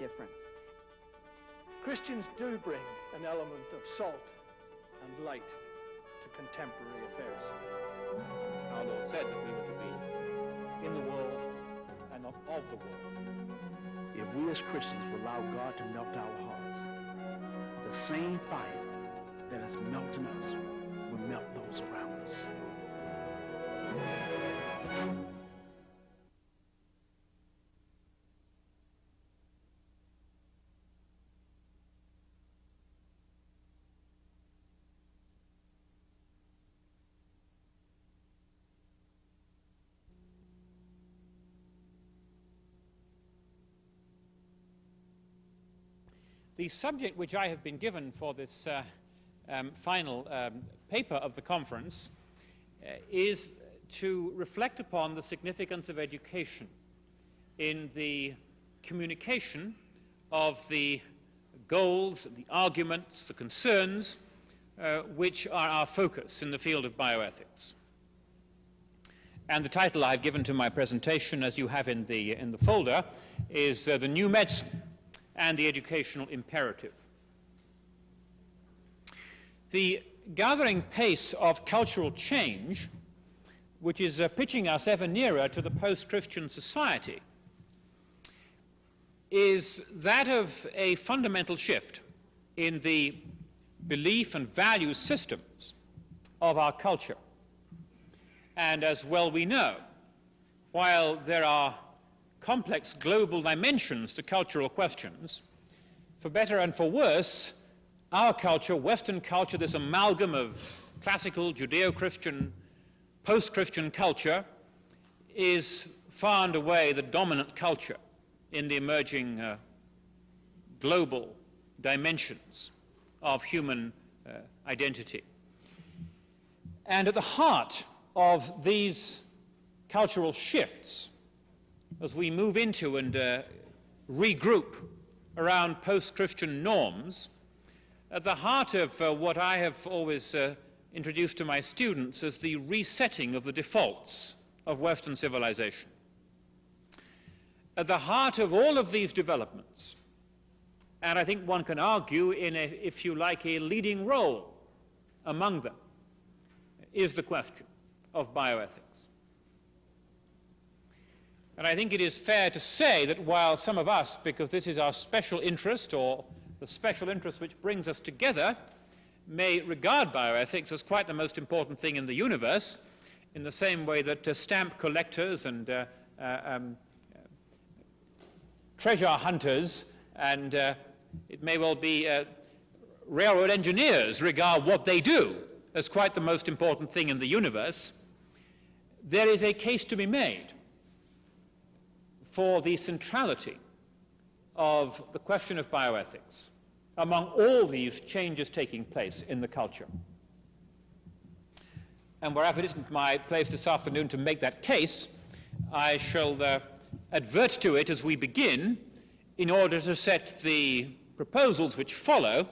difference. Christians do bring an element of salt and light to contemporary affairs. Our Lord said that we were to be in the world and not of the world. If we as Christians will allow God to melt our hearts, the same fire that is melting us will melt those around us. The subject which I have been given for this final paper of the conference is to reflect upon the significance of education in the communication of the goals, the arguments, the concerns which are our focus in the field of bioethics. And the title I've given to my presentation, as you have in the folder, is The New Medicine and the Educational Imperative. The gathering pace of cultural change, which is pitching us ever nearer to the post-Christian society, is that of a fundamental shift in the belief and value systems of our culture. And as well we know, while there are complex global dimensions to cultural questions, for better and for worse, our culture, Western culture, this amalgam of classical Judeo-Christian, post-Christian culture, is far and away the dominant culture in the emerging global dimensions of human identity. And at the heart of these cultural shifts, as we move into and regroup around post-Christian norms, at the heart of what I have always introduced to my students as the resetting of the defaults of Western civilization. At the heart of all of these developments, and I think one can argue in a, if you like, a leading role among them, is the question of bioethics. And I think it is fair to say that while some of us, because this is our special interest or the special interest which brings us together, may regard bioethics as quite the most important thing in the universe, in the same way that stamp collectors and treasure hunters and it may well be railroad engineers regard what they do as quite the most important thing in the universe, there is a case to be made for the centrality of the question of bioethics among all these changes taking place in the culture. And wherever it isn't my place this afternoon to make that case, I shall advert to it as we begin in order to set the proposals which follow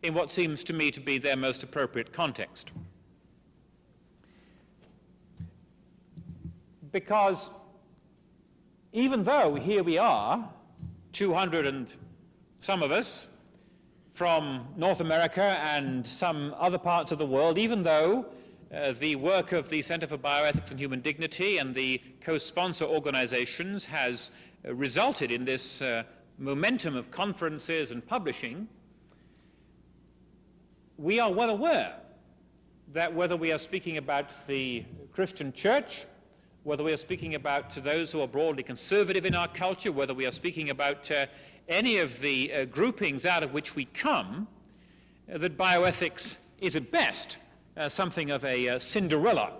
in what seems to me to be their most appropriate context. Because even though here we are, 200 and some of us, from North America and some other parts of the world, even though the work of the Center for Bioethics and Human Dignity and the co-sponsor organizations has resulted in this momentum of conferences and publishing, we are well aware that whether we are speaking about the Christian church, whether we are speaking about those who are broadly conservative in our culture, whether we are speaking about any of the groupings out of which we come, that bioethics is at best something of a Cinderella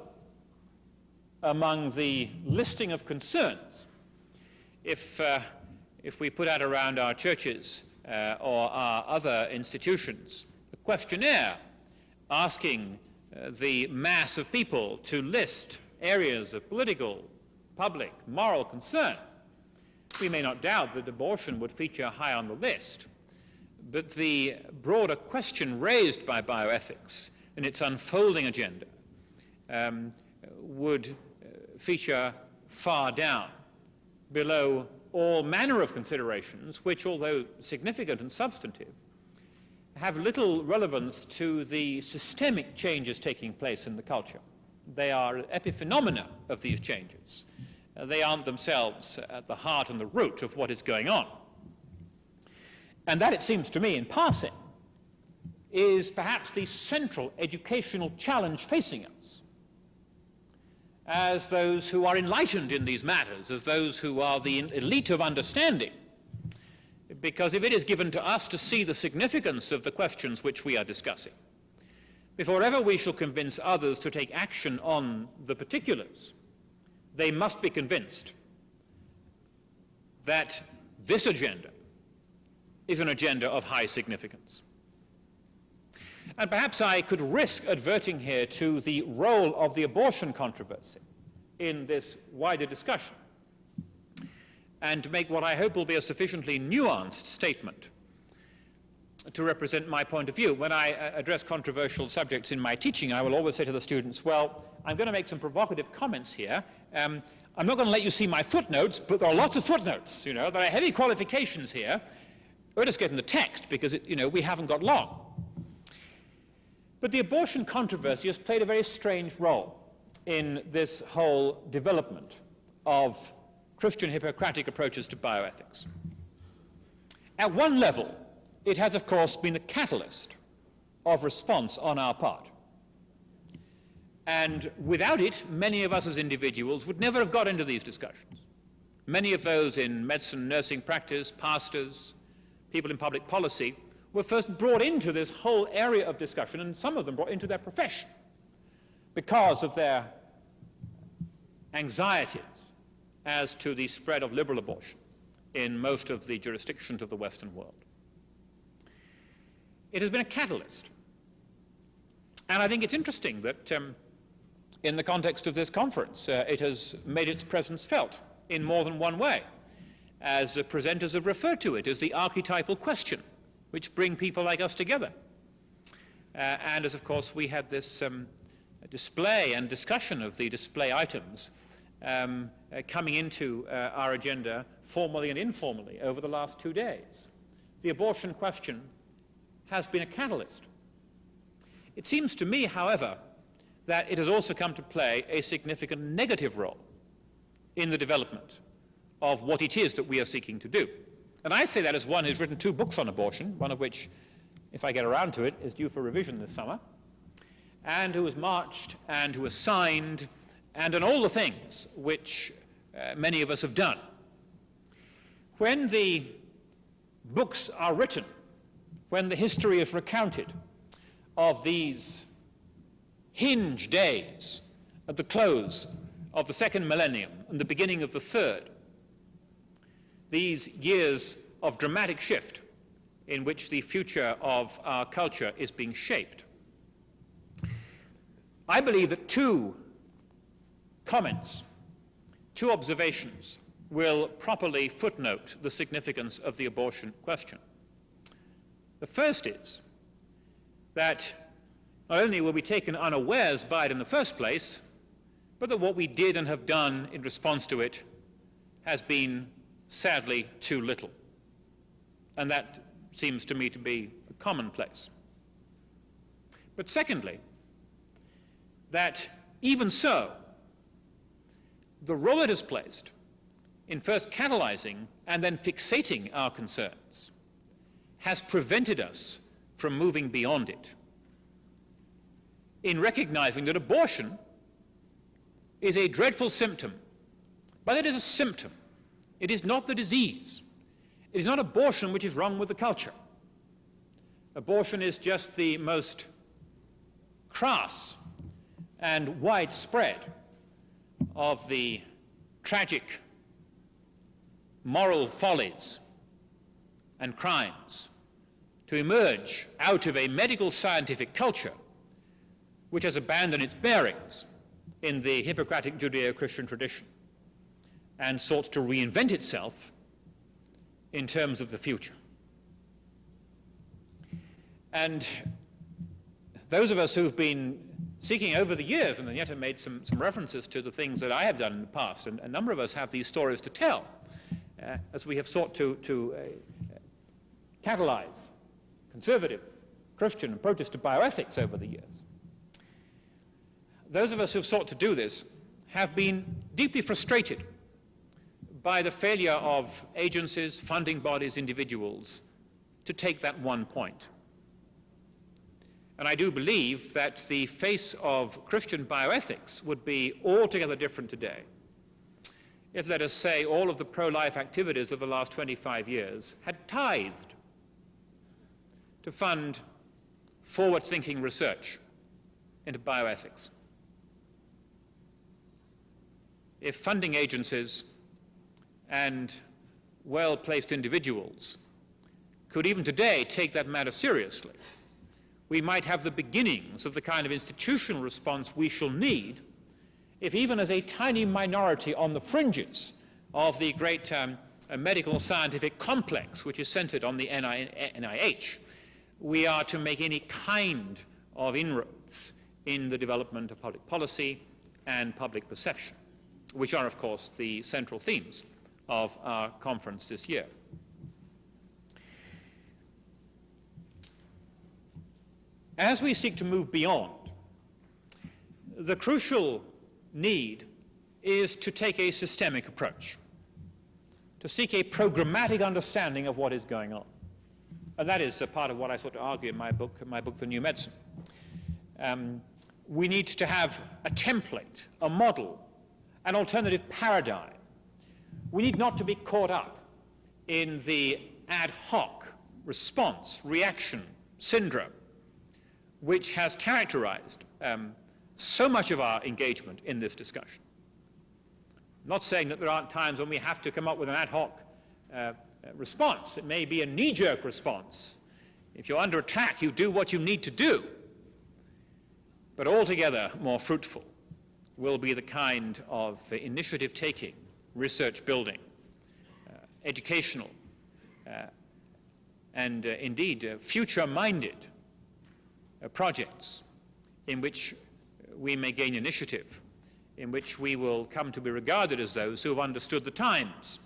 among the listing of concerns. If we put out around our churches or our other institutions a questionnaire asking the mass of people to list areas of political, public, moral concern, we may not doubt that abortion would feature high on the list, but the broader question raised by bioethics in its unfolding agenda would feature far down below all manner of considerations which, although significant and substantive, have little relevance to the systemic changes taking place in the culture. They are epiphenomena of these changes. They aren't themselves at the heart and the root of what is going on. And that, it seems to me, in passing, is perhaps the central educational challenge facing us, as those who are enlightened in these matters, as those who are the elite of understanding. Because if it is given to us to see the significance of the questions which we are discussing, before ever we shall convince others to take action on the particulars, they must be convinced that this agenda is an agenda of high significance. And perhaps I could risk adverting here to the role of the abortion controversy in this wider discussion, and to make what I hope will be a sufficiently nuanced statement to represent my point of view. When I address controversial subjects in my teaching, I will always say to the students, well, I'm going to make some provocative comments here. I'm not going to let you see my footnotes, but there are lots of footnotes, there are heavy qualifications here. We're just getting the text because, we haven't got long. But the abortion controversy has played a very strange role in this whole development of Christian Hippocratic approaches to bioethics. At one level, it has, of course, been the catalyst of response on our part. And without it, many of us as individuals would never have got into these discussions. Many of those in medicine, nursing practice, pastors, people in public policy, were first brought into this whole area of discussion, and some of them brought into their profession because of their anxieties as to the spread of liberal abortion in most of the jurisdictions of the Western world. It has been a catalyst. And I think it's interesting that in the context of this conference, it has made its presence felt in more than one way, as presenters have referred to it as the archetypal question, which bring people like us together. And as, of course, we had this display and discussion of the display items coming into our agenda formally and informally over the last 2 days. The abortion question has been a catalyst. It seems to me, however, that it has also come to play a significant negative role in the development of what it is that we are seeking to do. And I say that as one who's written 2 books on abortion, one of which, if I get around to it, is due for revision this summer, and who has marched and who has signed and done all the things which many of us have done. When the books are written, when the history is recounted of these hinge days at the close of the 2nd millennium and the beginning of the 3rd, these years of dramatic shift in which the future of our culture is being shaped, I believe that 2 comments, 2 observations will properly footnote the significance of the abortion question. The first is that not only were we taken unawares by it in the first place, but that what we did and have done in response to it has been sadly too little. And that seems to me to be a commonplace. But secondly, that even so, the role it has placed in first catalyzing and then fixating our concerns has prevented us from moving beyond it, in recognizing that abortion is a dreadful symptom, but it is a symptom. It is not the disease. It is not abortion which is wrong with the culture. Abortion is just the most crass and widespread of the tragic moral follies and crimes to emerge out of a medical scientific culture which has abandoned its bearings in the Hippocratic Judeo-Christian tradition and sought to reinvent itself in terms of the future. And those of us who've been seeking over the years, and yet have made some references to the things that I have done in the past, and a number of us have these stories to tell. as we have sought to catalyze conservative, Christian, and Protestant bioethics over the years, those of us who have sought to do this have been deeply frustrated by the failure of agencies, funding bodies, individuals to take that one point. And I do believe that the face of Christian bioethics would be altogether different today if, let us say, all of the pro-life activities of the last 25 years had tithed to fund forward-thinking research into bioethics. If funding agencies and well-placed individuals could even today take that matter seriously, we might have the beginnings of the kind of institutional response we shall need if, even as a tiny minority on the fringes of the great medical scientific complex which is centered on the NIH, we are to make any kind of inroads in the development of public policy and public perception, which are, of course, the central themes of our conference this year. As we seek to move beyond, the crucial need is to take a systemic approach, to seek a programmatic understanding of what is going on. And that is a part of what I sought to argue in my book, The New Medicine. We need to have a template, a model, an alternative paradigm. We need not to be caught up in the ad hoc response, reaction syndrome, which has characterized so much of our engagement in this discussion. I'm not saying that there aren't times when we have to come up with an ad hoc response. It may be a knee-jerk response. If you're under attack, you do what you need to do. But altogether more fruitful will be the kind of initiative-taking, research-building, educational, and indeed future-minded projects in which we may gain initiative, in which we will come to be regarded as those who have understood the times,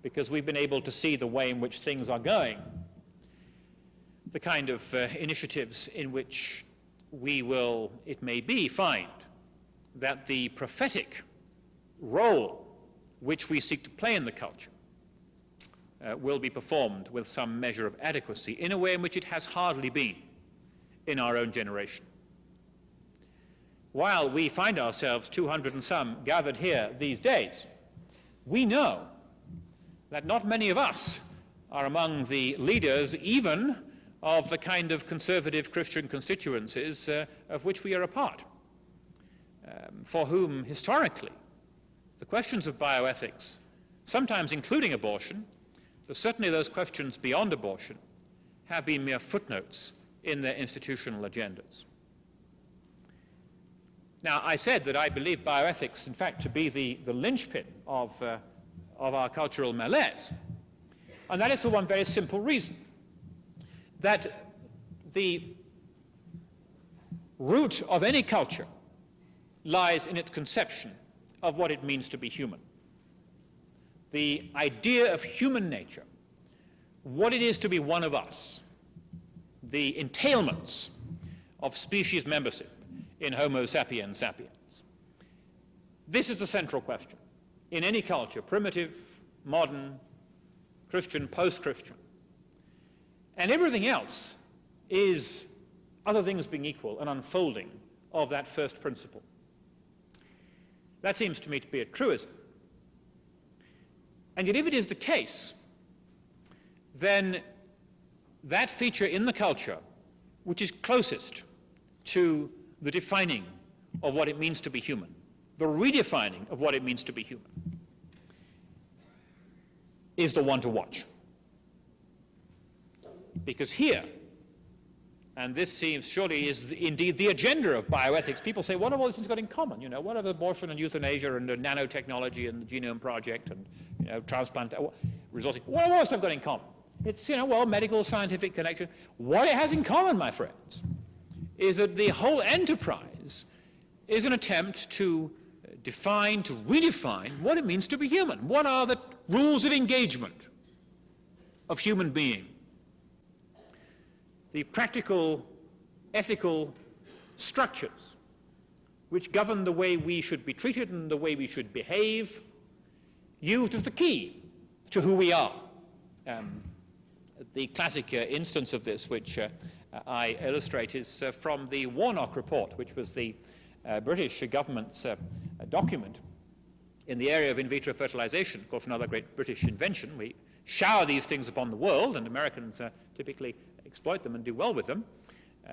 because we've been able to see the way in which things are going, the kind of initiatives in which we will, it may be, find that the prophetic role which we seek to play in the culture will be performed with some measure of adequacy in a way in which it has hardly been in our own generation. While we find ourselves 200 and some gathered here these days, we know that not many of us are among the leaders even of the kind of conservative Christian constituencies of which we are a part, for whom historically the questions of bioethics, sometimes including abortion, but certainly those questions beyond abortion, have been mere footnotes in their institutional agendas. Now, I said that I believe bioethics, in fact, to be the linchpin of our cultural malaise. And that is for one very simple reason, that the root of any culture lies in its conception of what it means to be human. The idea of human nature, what it is to be one of us, the entailments of species membership in Homo sapiens sapiens. This is the central question in any culture, primitive, modern, Christian, post-Christian. And everything else is, other things being equal, an unfolding of that first principle. That seems to me to be a truism. And yet if it is the case, then that feature in the culture which is closest to the defining of what it means to be human, the redefining of what it means to be human, is the one to watch. Because here, and this seems surely is indeed the agenda of bioethics, people say, what have all these things got in common? You know, what have abortion and euthanasia and nanotechnology and the Genome Project and, you know, transplant, resulting, what have all this stuff got in common? It's, you know, well, medical, scientific connection. What it has in common, my friends, is that the whole enterprise is an attempt to define, to redefine what it means to be human. What are the rules of engagement of human being, the practical, ethical structures which govern the way we should be treated and the way we should behave, used as the key to who we are. The classic instance of this, which I illustrate, is from the Warnock Report, which was the British government's document in the area of in vitro fertilization. Of course, another great British invention. We shower these things upon the world, and Americans typically exploit them and do well with them.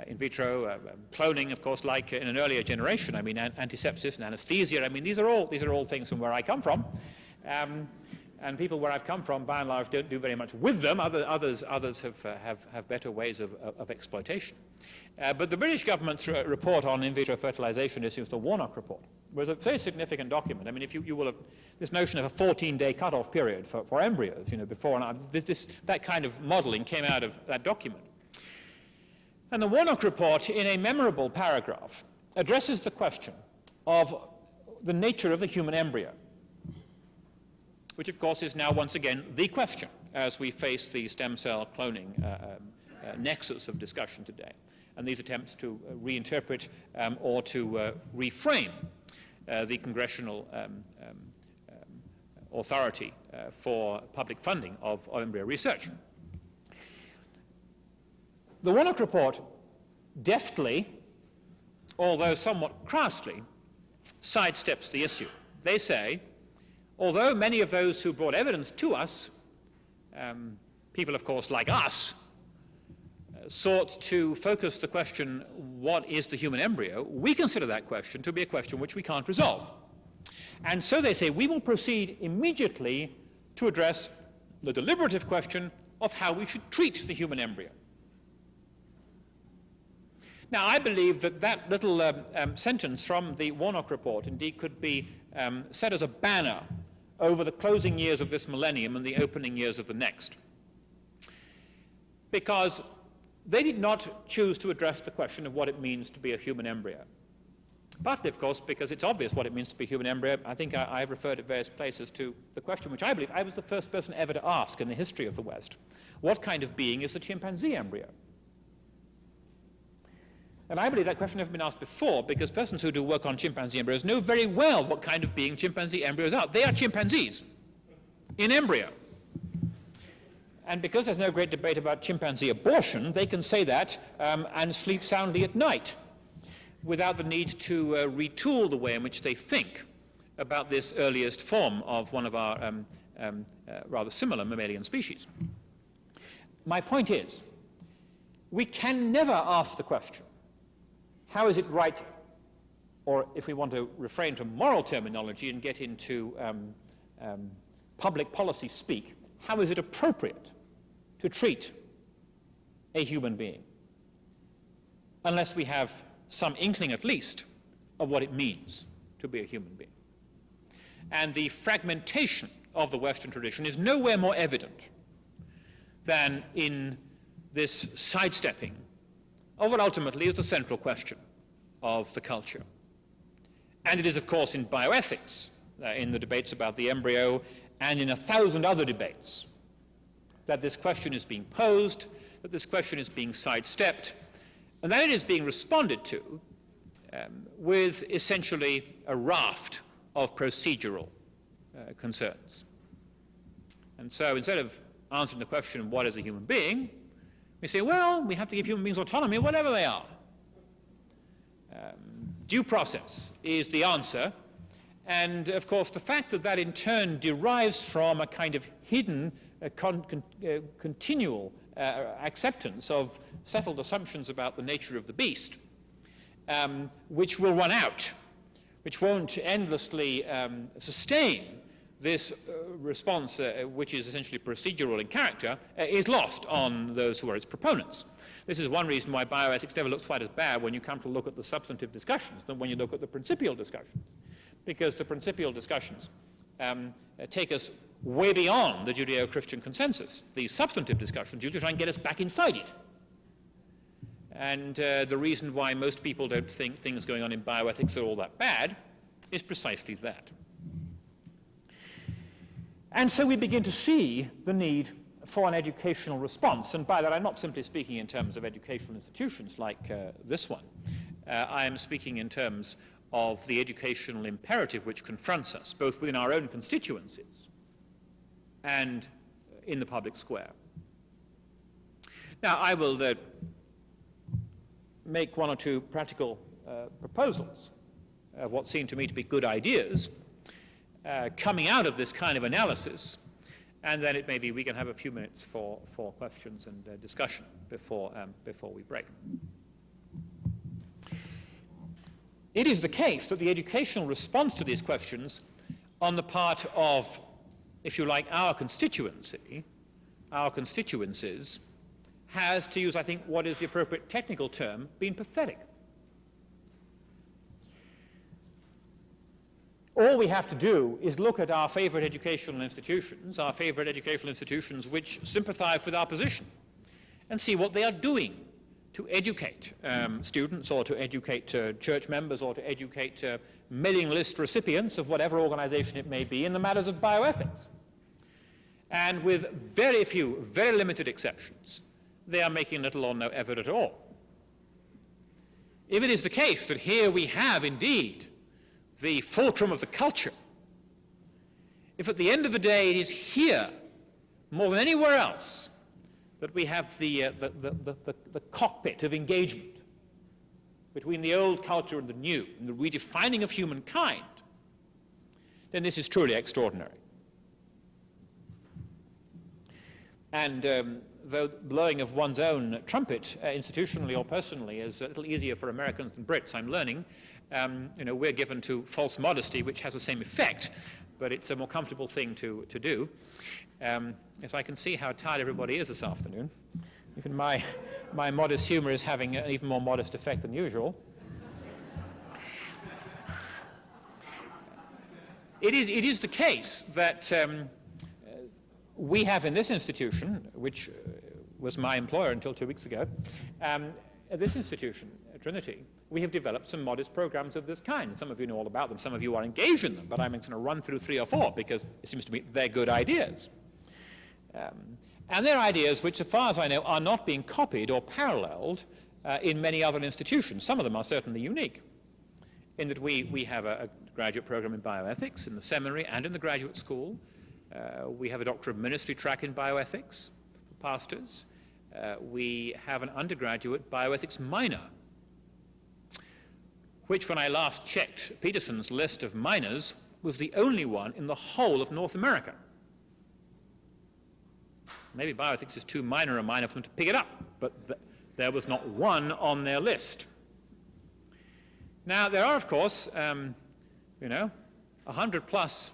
In vitro cloning, of course, like in an earlier generation. I mean, antisepsis and anesthesia. I mean, these are all things from where I come from. And people where I've come from, by and large, don't do very much with them. Others have better ways of exploitation. But the British government's report on in vitro fertilization issues, the Warnock Report, was a very significant document. I mean, if you will have this notion of a 14-day cutoff period for embryos, you know, before and after, that kind of modeling came out of that document. And the Warnock Report, in a memorable paragraph, addresses the question of the nature of the human embryo, which of course is now once again the question as we face the stem cell cloning nexus of discussion today, and these attempts to reinterpret or to reframe the congressional authority for public funding of embryo research. The Warnock Report deftly, although somewhat crassly, sidesteps the issue. They say, although many of those who brought evidence to us, people of course like us, sought to focus the question, what is the human embryo, we consider that question to be a question which we can't resolve. And so they say, we will proceed immediately to address the deliberative question of how we should treat the human embryo. Now, I believe that that little sentence from the Warnock Report indeed could be set as a banner over the closing years of this millennium and the opening years of the next. Because they did not choose to address the question of what it means to be a human embryo. Partly, of course, because it's obvious what it means to be a human embryo. I think I've referred at various places to the question which I believe I was the first person ever to ask in the history of the West. What kind of being is the chimpanzee embryo? And I believe that question has never been asked before, because persons who do work on chimpanzee embryos know very well what kind of being chimpanzee embryos are. They are chimpanzees in embryo. And because there's no great debate about chimpanzee abortion, they can say that and sleep soundly at night without the need to retool the way in which they think about this earliest form of one of our rather similar mammalian species. My point is, we can never ask the question, how is it right, or if we want to refrain from moral terminology and get into public policy speak, how is it appropriate to treat a human being, unless we have some inkling at least of what it means to be a human being. And the fragmentation of the Western tradition is nowhere more evident than in this sidestepping of what ultimately is the central question of the culture. And it is, of course, in bioethics, in the debates about the embryo, and in 1,000 other debates, that this question is being posed, that this question is being sidestepped, and that it is being responded to with essentially a raft of procedural concerns. And so instead of answering the question, what is a human being, we say, well, we have to give human beings autonomy, whatever they are. Due process is the answer. And, of course, the fact that that in turn derives from a kind of hidden, continual acceptance of settled assumptions about the nature of the beast, which will run out, which won't endlessly sustain this response, which is essentially procedural in character, is lost on those who are its proponents. This is one reason why bioethics never looks quite as bad when you come to look at the substantive discussions than when you look at the principial discussions. Because the principial discussions take us way beyond the Judeo-Christian consensus. The substantive discussions usually try and get us back inside it. And the reason why most people don't think things going on in bioethics are all that bad is precisely that. And so we begin to see the need for an educational response. And by that, I'm not simply speaking in terms of educational institutions like this one. I am speaking in terms of the educational imperative which confronts us, both within our own constituencies and in the public square. Now, I will make one or two practical proposals of what seem to me to be good ideas coming out of this kind of analysis, and then it may be we can have a few minutes for questions and discussion before we break. It is the case that the educational response to these questions on the part of, if you like, our constituency, our constituencies, has, to use, I think, what is the appropriate technical term, been pathetic. All we have to do is look at our favorite educational institutions which sympathize with our position, and see what they are doing to educate students, or to educate church members, or to educate mailing list recipients of whatever organization it may be in the matters of bioethics. And with very few, very limited exceptions, they are making little or no effort at all. If it is the case that here we have indeed the fulcrum of the culture, if at the end of the day it is here, more than anywhere else, that we have the cockpit of engagement between the old culture and the new, and the redefining of humankind, then this is truly extraordinary. And though blowing of one's own trumpet, institutionally or personally, is a little easier for Americans than Brits, I'm learning, we're given to false modesty, which has the same effect, but it's a more comfortable thing to do. Yes, I can see how tired everybody is this afternoon. Even my modest humor is having an even more modest effect than usual. It is the case that we have in this institution, which was my employer until 2 weeks ago, this institution, Trinity, we have developed some modest programs of this kind. Some of you know all about them. Some of you are engaged in them, but I'm going to run through 3 or 4 because it seems to me they're good ideas. And they're ideas which, as far as I know, are not being copied or paralleled in many other institutions. Some of them are certainly unique, in that we have a graduate program in bioethics in the seminary and in the graduate school. We have a Doctor of Ministry track in bioethics for pastors. We have an undergraduate bioethics minor, which, when I last checked Peterson's list of minors, was the only one in the whole of North America. Maybe bioethics is too minor a minor for them to pick it up, but there was not one on their list. Now, there are, of course, 100 plus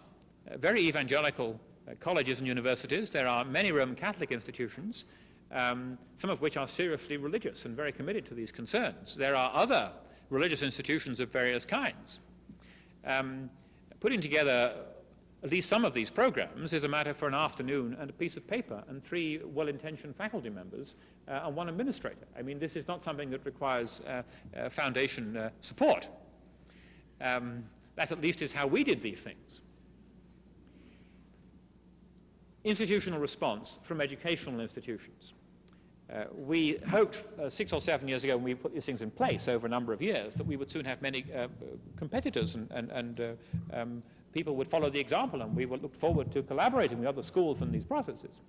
very evangelical colleges and universities. There are many Roman Catholic institutions, some of which are seriously religious and very committed to these concerns. There are other religious institutions of various kinds. Putting together at least some of these programs is a matter for an afternoon and a piece of paper and 3 well-intentioned faculty members and 1 administrator. I mean, this is not something that requires foundation support. That at least is how we did these things. Institutional response from educational institutions. We hoped 6 or 7 years ago, when we put these things in place over a number of years, that we would soon have many competitors and people would follow the example, and we would look forward to collaborating with other schools in these processes.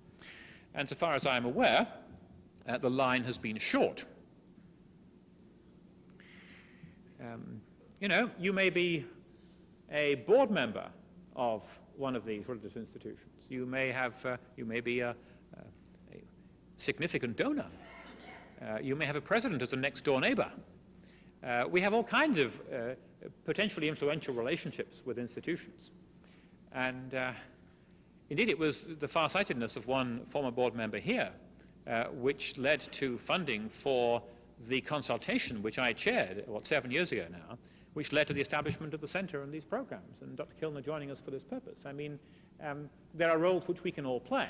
And so far as I am aware, the line has been short. You may be a board member of one of these religious institutions. You may be a significant donor. You may have a president as a next-door neighbor. We have all kinds of potentially influential relationships with institutions. And indeed, it was the farsightedness of one former board member here which led to funding for the consultation which I chaired, 7 years ago now, which led to the establishment of the center and these programs, and Dr. Kilner joining us for this purpose. I mean, there are roles which we can all play.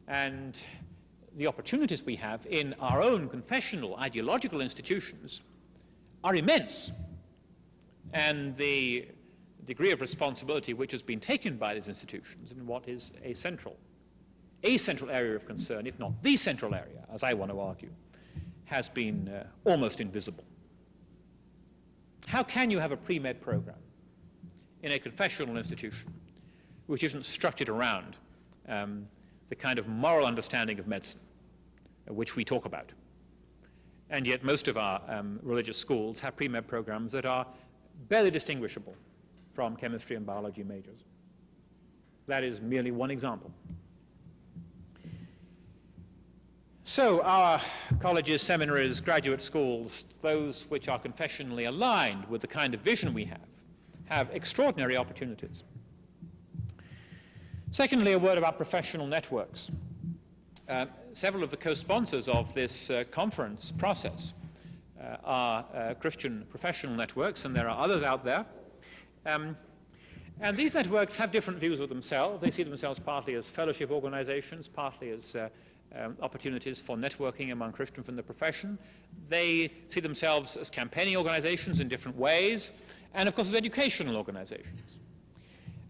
And the opportunities we have in our own confessional, ideological institutions are immense. And the degree of responsibility which has been taken by these institutions in what is a central area of concern, if not the central area, as I want to argue, has been almost invisible. How can you have a pre-med program in a confessional institution which isn't structured around the kind of moral understanding of medicine which we talk about? And yet most of our religious schools have pre-med programs that are barely distinguishable from chemistry and biology majors. That is merely one example. So our colleges, seminaries, graduate schools, those which are confessionally aligned with the kind of vision we have extraordinary opportunities. Secondly, a word about professional networks. Several of the co-sponsors of this conference process are Christian professional networks, and there are others out there. And these networks have different views of themselves. They see themselves partly as fellowship organizations, partly as opportunities for networking among Christians from the profession. They see themselves as campaigning organizations in different ways, and of course as educational organizations.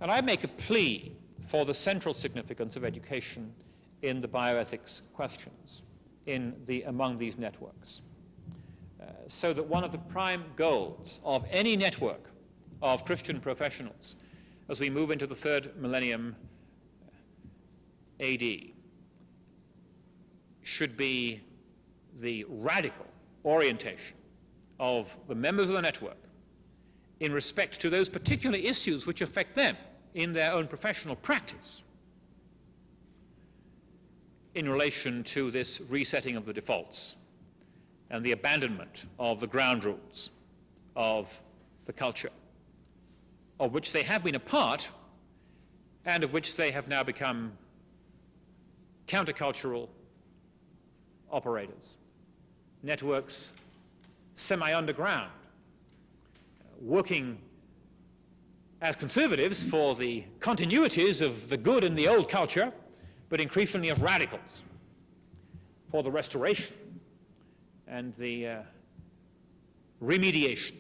And I make a plea for the central significance of education in the bioethics questions among these networks, so that one of the prime goals of any network of Christian professionals as we move into the third millennium AD should be the radical orientation of the members of the network in respect to those particular issues which affect them in their own professional practice in relation to this resetting of the defaults and the abandonment of the ground rules of the culture, of which they have been a part and of which they have now become countercultural operators, networks semi-underground, working as conservatives for the continuities of the good in the old culture, but increasingly as radicals for the restoration and the remediation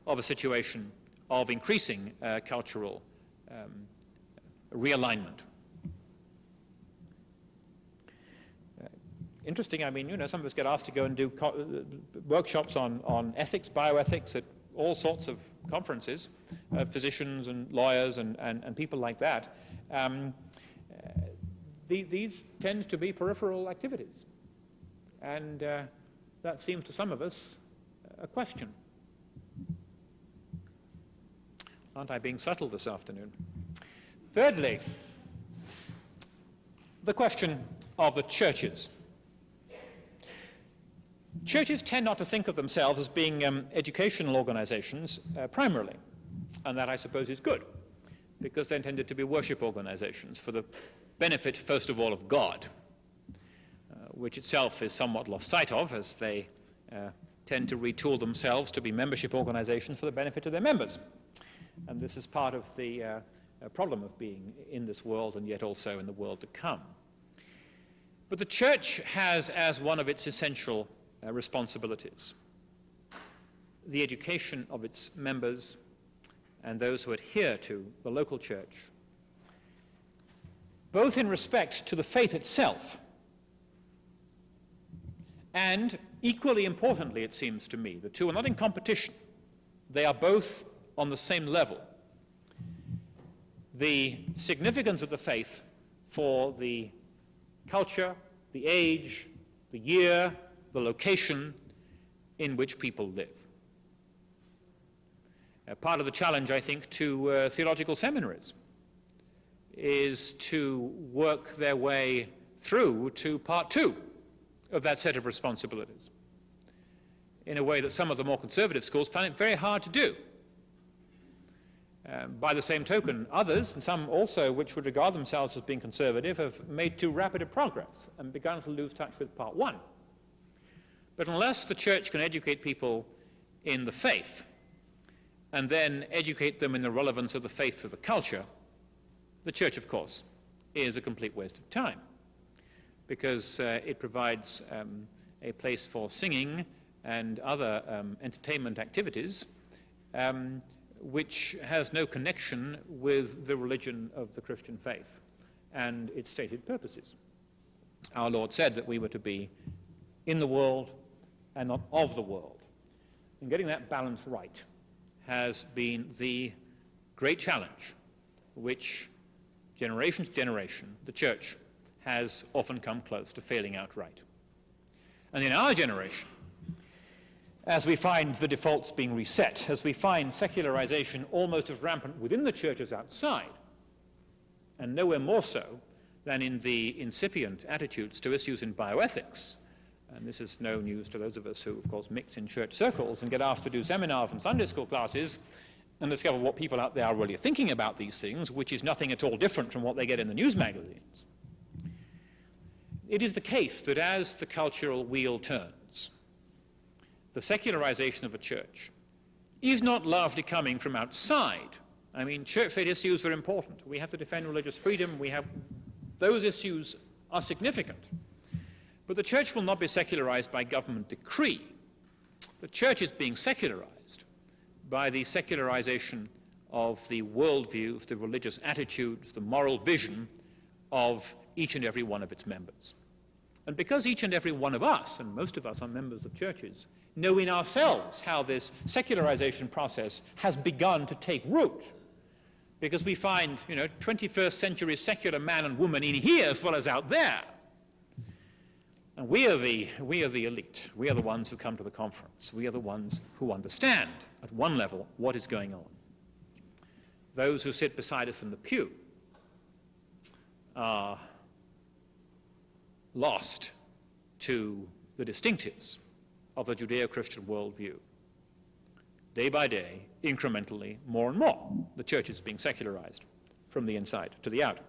of a situation of increasing cultural realignment. Interesting, I mean, you know, some of us get asked to go and do workshops on ethics, bioethics at all sorts of conferences, physicians and lawyers and people like that. These tend to be peripheral activities. And that seems to some of us a question. Aren't I being subtle this afternoon? Thirdly, the question of the churches. Churches tend not to think of themselves as being educational organizations primarily, and that I suppose is good, because they tended to be worship organizations for the benefit, first of all, of God, which itself is somewhat lost sight of, as they tend to retool themselves to be membership organizations for the benefit of their members. And this is part of the problem of being in this world and yet also in the world to come. But the church has as one of its essential responsibilities the education of its members and those who adhere to the local church, both in respect to the faith itself and, equally importantly, it seems to me, the two are not in competition. They are both on the same level. The significance of the faith for the culture, the age, the year, the location in which people live. Part of the challenge, I think, to theological seminaries is to work their way through to part two of that set of responsibilities in a way that some of the more conservative schools find it very hard to do. By the same token, others, and some also which would regard themselves as being conservative, have made too rapid a progress and begun to lose touch with part one. But unless the church can educate people in the faith and then educate them in the relevance of the faith to the culture, the church, of course, is a complete waste of time, because it provides a place for singing and other entertainment activities which has no connection with the religion of the Christian faith and its stated purposes. Our Lord said that we were to be in the world and not of the world. And getting that balance right has been the great challenge which, generation to generation, the church has often come close to failing outright. And in our generation, as we find the defaults being reset, as we find secularization almost as rampant within the church as outside, and nowhere more so than in the incipient attitudes to issues in bioethics, and this is no news to those of us who, of course, mix in church circles and get asked to do seminars and Sunday school classes and discover what people out there are really thinking about these things, which is nothing at all different from what they get in the news magazines. It is the case that as the cultural wheel turns, the secularization of a church is not largely coming from outside. I mean, church-state issues are important. We have to defend religious freedom. Those issues are significant. But the church will not be secularized by government decree. The church is being secularized by the secularization of the worldviews, the religious attitudes, the moral vision of each and every one of its members. And because each and every one of us, and most of us are members of churches, know in ourselves how this secularization process has begun to take root, because we find, 21st century secular man and woman in here as well as out there. And we are the elite. We are the ones who come to the conference. We are the ones who understand, at one level, what is going on. Those who sit beside us in the pew are lost to the distinctives of the Judeo-Christian worldview. Day by day, incrementally, more and more, the church is being secularized from the inside to the out.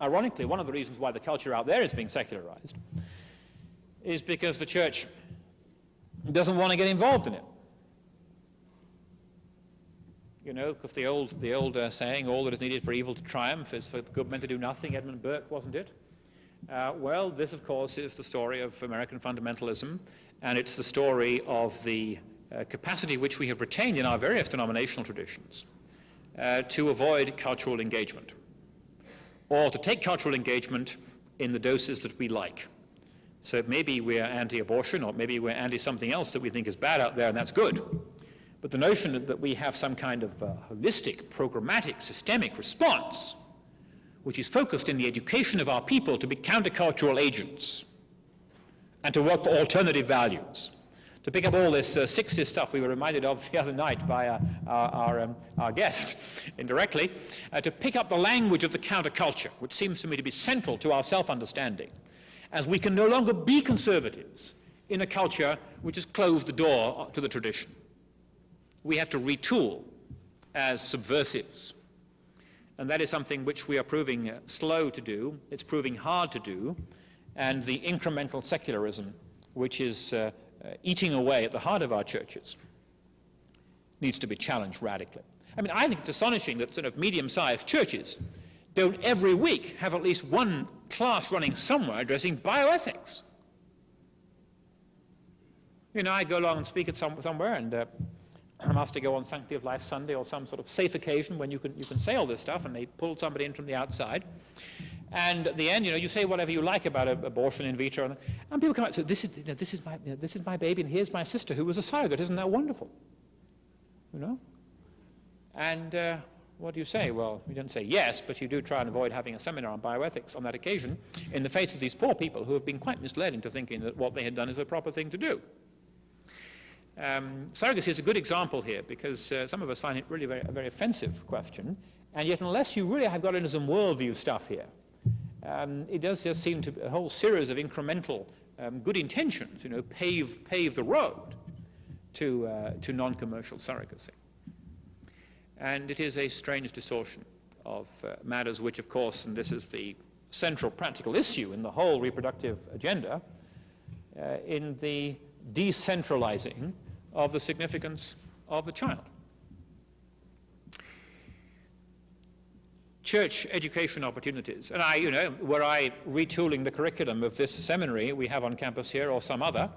Ironically, one of the reasons why the culture out there is being secularized is because the church doesn't want to get involved in it. Because the old saying, all that is needed for evil to triumph is for good men to do nothing, Edmund Burke, wasn't it? Well, this, of course, is the story of American fundamentalism, and it's the story of the capacity which we have retained in our various denominational traditions to avoid cultural engagement, or to take cultural engagement in the doses that we like. So maybe we're anti-abortion, or maybe we're anti-something else that we think is bad out there, and that's good. But the notion that we have some kind of holistic, programmatic, systemic response, which is focused in the education of our people to be countercultural agents and to work for alternative values, to pick up all this 60s stuff we were reminded of the other night by our guest, indirectly, to pick up the language of the counterculture, which seems to me to be central to our self-understanding, as we can no longer be conservatives in a culture which has closed the door to the tradition. We have to retool as subversives. And that is something which we are proving slow to do, it's proving hard to do, and the incremental secularism, which is eating away at the heart of our churches, needs to be challenged radically. I mean, I think it's astonishing that sort of medium-sized churches don't every week have at least one class running somewhere addressing bioethics. I go along and speak at somewhere, and I'm asked to go on Sanctity of Life Sunday or some sort of safe occasion when you can say all this stuff, and they pull somebody in from the outside. And at the end, you say whatever you like about abortion in vitro, and people come out and say, this is my baby, and here's my sister who was a surrogate. Isn't that wonderful? And what do you say? Well, you don't say yes, but you do try and avoid having a seminar on bioethics on that occasion in the face of these poor people who have been quite misled into thinking that what they had done is the proper thing to do. Surrogacy is a good example here because some of us find it really a very offensive question, and yet unless you really have got into some worldview stuff here, it does just seem to a whole series of incremental good intentions, pave the road to non-commercial surrogacy. And it is a strange distortion of matters which, of course, and this is the central practical issue in the whole reproductive agenda, in the decentralizing of the significance of the child. Church education opportunities, and were I retooling the curriculum of this seminary we have on campus here or some other,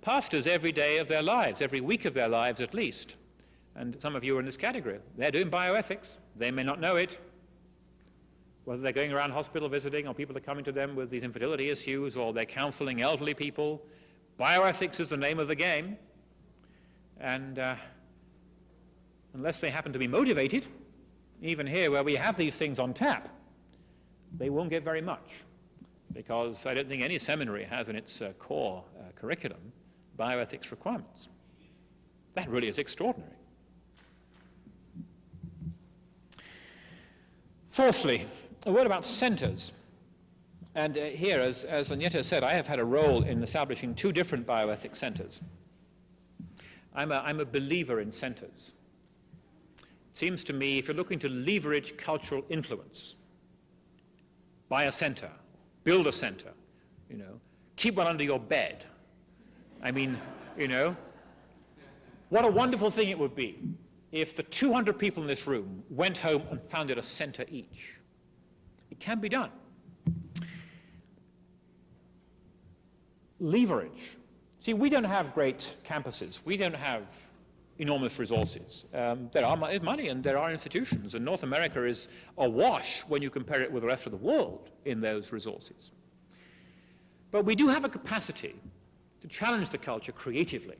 pastors every day of their lives, every week of their lives at least, And some of you are in this category. They're doing bioethics. They may not know it. Whether they're going around hospital visiting, or people are coming to them with these infertility issues, or they're counseling elderly people, bioethics is the name of the game. And unless they happen to be motivated, even here where we have these things on tap, they won't get very much, because I don't think any seminary has in its core curriculum bioethics requirements. That really is extraordinary. Fourthly, a word about centers. And here, as Agneta said, I have had a role in establishing 2 different bioethics centers. I'm a believer in centers. It seems to me, if you're looking to leverage cultural influence, buy a center, build a center, keep one under your bed. I mean, what a wonderful thing it would be if the 200 people in this room went home and founded a center each. It can be done. Leverage. See, we don't have great campuses. We don't have enormous resources. There are money and there are institutions, and North America is awash when you compare it with the rest of the world in those resources. But we do have a capacity to challenge the culture creatively,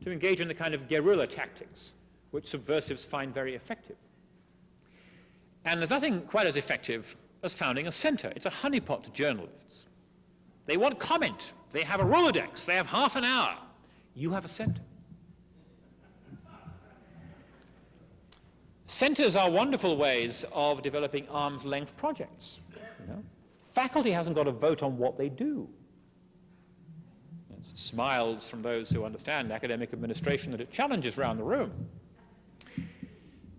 to engage in the kind of guerrilla tactics which subversives find very effective. And there's nothing quite as effective as founding a center. It's a honeypot to journalists. They want comment. They have a Rolodex. They have half an hour. You have a center. Centers are wonderful ways of developing arm's-length projects. Faculty hasn't got a vote on what they do. There's smiles from those who understand academic administration that it challenges around the room.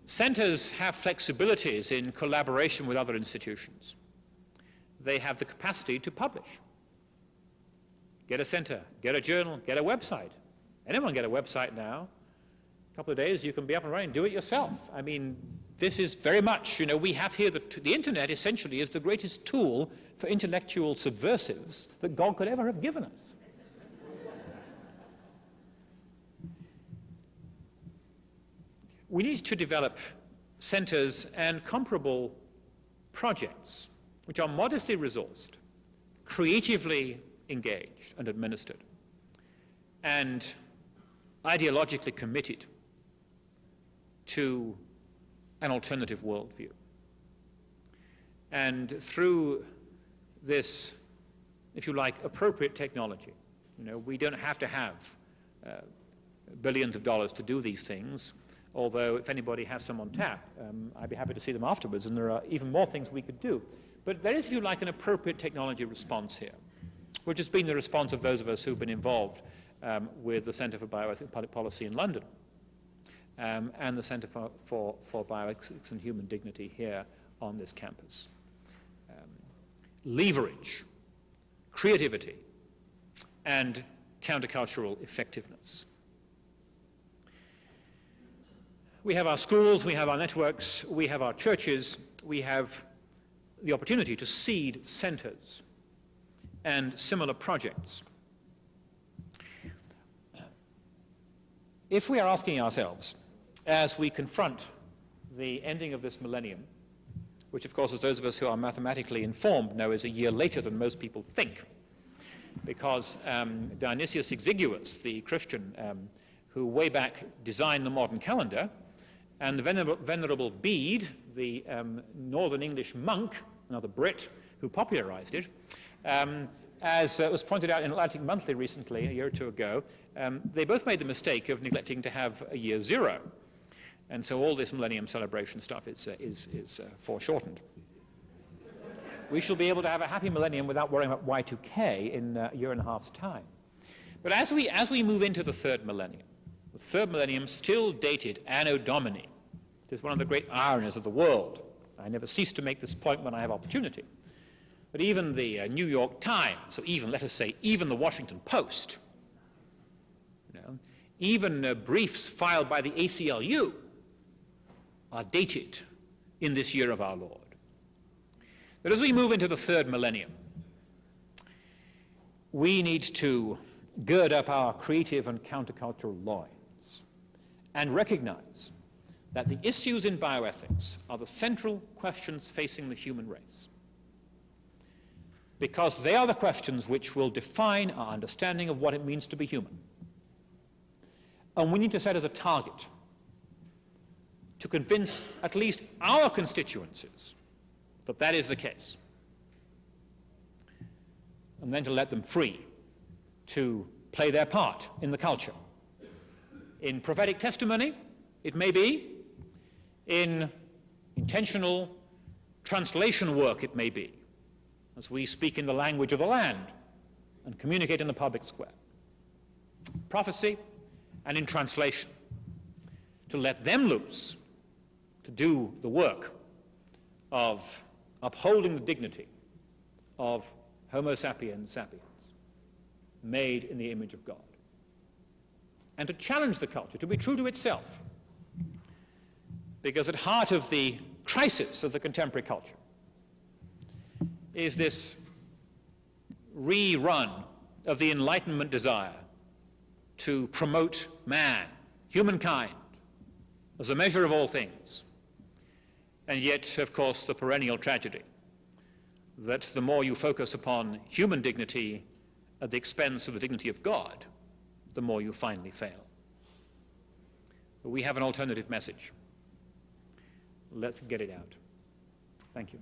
Centers have flexibilities in collaboration with other institutions. They have the capacity to publish. Get a center, get a journal, get a website. Anyone get a website now. A couple of days you can be up and running, do it yourself. I mean, this is very much, we have here the internet essentially is the greatest tool for intellectual subversives that God could ever have given us. We need to develop centers and comparable projects which are modestly resourced, creatively engaged and administered, and ideologically committed to an alternative worldview. And through this, if you like, appropriate technology, we don't have to have billions of dollars to do these things, although if anybody has some on tap, I'd be happy to see them afterwards, and there are even more things we could do. But there is, if you like, an appropriate technology response here, which has been the response of those of us who've been involved with the Centre for Bioethics and Public Policy in London, and the Centre for Bioethics and Human Dignity here on this campus. Leverage, creativity, and countercultural effectiveness. We have our schools, we have our networks, we have our churches, we have the opportunity to seed centers and similar projects. If we are asking ourselves, as we confront the ending of this millennium, which of course, as those of us who are mathematically informed know, is a year later than most people think, because Dionysius Exiguus, the Christian who way back designed the modern calendar, and the Venerable Bede, the Northern English monk, another Brit, who popularized it, as was pointed out in Atlantic Monthly recently, a year or two ago, they both made the mistake of neglecting to have a year zero. And so all this millennium celebration stuff is foreshortened. We shall be able to have a happy millennium without worrying about Y2K in a year and a half's time. But as we move into the third millennium still dated Anno Domini. It is one of the great ironies of the world. I never cease to make this point when I have opportunity. But even the New York Times, or even, let us say, even the Washington Post, even briefs filed by the ACLU are dated in this year of our Lord. But as we move into the third millennium, we need to gird up our creative and countercultural loins and recognize that the issues in bioethics are the central questions facing the human race, because they are the questions which will define our understanding of what it means to be human. And we need to set as a target to convince at least our constituencies that that is the case, and then to let them free to play their part in the culture. In prophetic testimony, it may be. In intentional translation work, it may be, as we speak in the language of the land and communicate in the public square. Prophecy and in translation, to let them loose to do the work of upholding the dignity of Homo sapiens sapiens, made in the image of God, and to challenge the culture to be true to itself, because at heart of the crisis of the contemporary culture is this rerun of the Enlightenment desire to promote man, humankind, as a measure of all things, and yet, of course, the perennial tragedy that the more you focus upon human dignity at the expense of the dignity of God, the more you finally fail. But we have an alternative message. Let's get it out. Thank you.